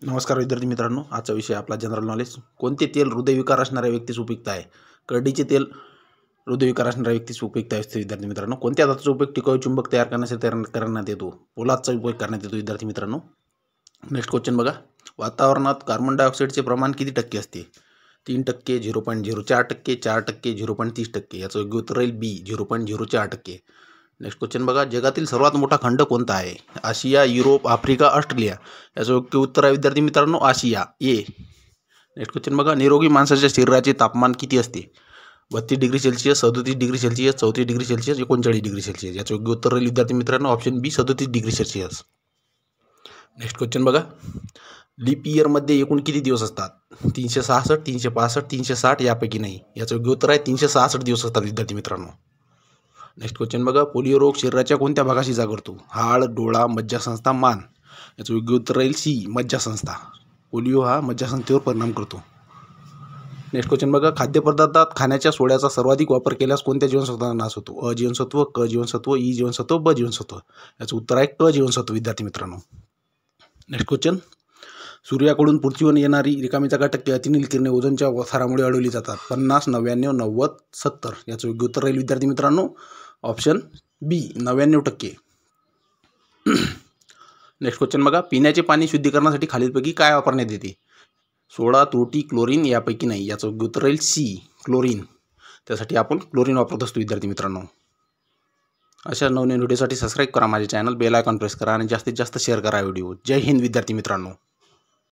नमस्कार विद्यार्थी मित्रांनो, आजचा विषय आपला जनरल नॉलेज. कोणते तेल हृदयविकार असणाऱ्या व्यक्तीस उपयुक्त आहे? करडीचे तेल हृदयविकार असणाऱ्या व्यक्तीस उपयुक्त असते. विद्यार्थी मित्रांनो, कोणत्या धातूचा उपयोग टिकाऊ चुंबक तयार करण्यासाठी करण्यात येतो? पोलादचा उपयोग करण्यात येतो. विद्यार्थी मित्रांनो, नेक्स्ट क्वेश्चन बघा. वातावरणात कार्बन डायऑक्साईडचे प्रमाण किती टक्के असते? 3%, 0.04%, 4%, 0.30%. याचं योग्य उत्तर राहील बी, 0.04%. नेक्स्ट क्वेश्चन बघा. जगातील सर्वात मोठा खंड कोणता आहे? आशिया, युरोप, आफ्रिका, ऑस्ट्रेलिया. याचं योग्य उत्तर आहे विद्यार्थी मित्रांनो आशिया, ए. नेक्स्ट क्वेश्चन बघा. निरोगी माणसाच्या शरीराचे तापमान किती असते? 32 degree Celsius, 37 degree Celsius, 34 degree Celsius, 39 degree Celsius. याचं योग्य उत्तर राहील विद्यार्थी मित्रांनो ऑप्शन बी, 37 डिग्री सेल्सिअस. नेक्स्ट क्वेश्चन बघा. लीप इयरमध्ये एकूण किती दिवस असतात? 366, 365, 360 यापैकी नाही. याचं योग्य उत्तर आहे 366 दिवस असतात विद्यार्थी मित्रांनो. नेक्स्ट क्वेश्चन बघा. पोलिओ रोग शरीराच्या कोणत्या भागाशी इजा करतो? हाड, डोळा, मज्जासंस्था, मान. याचं योग्य उत्तर राहील सी, मज्जासंस्था. पोलिओ हा मज्जासंस्थेवर परिणाम करतो. नेक्स्ट क्वेश्चन बघा. खाद्यपदार्थात खाण्याच्या सोड्याचा सर्वाधिक वापर केल्यास कोणत्या जीवनसत्वाचा नाश होतो? अ जीवनसत्व, क जीवनसत्व, ई जीवनसत्व, ब जीवनसत्व. याचं उत्तर आहे क जीवनसत्व विद्यार्थी मित्रांनो. Next question. सूर्याकडून पृथ्वीवर येणारी रिकामी जागा टक्के अतिनील किरणे ओझोनच्या थरामुळे अडवली जातात. 50, 99, 90, 70. याचं योग्य उत्तर राहील विद्यार्थी मित्रांनो ऑप्शन बी, 99%. नेक्स्ट क्वेश्चन बघा. पिण्याचे पाणी शुद्धीकरणासाठी खालीलपैकी काय वापरण्यात येते? सोडा, त्रुटी, क्लोरीन यापैकी नाही. याचं योग्य उत्तर राहील सी, क्लोरीन. त्यासाठी आपण क्लोरीन वापरत असतो विद्यार्थी मित्रांनो. अशा नवनवीन व्हिडिओसाठी सबस्क्राईब करा माझे चॅनल, बेल आयकॉन प्रेस करा आणि जास्तीत जास्त शेअर करा व्हिडिओ. जय हिंद विद्यार्थी मित्रांनो.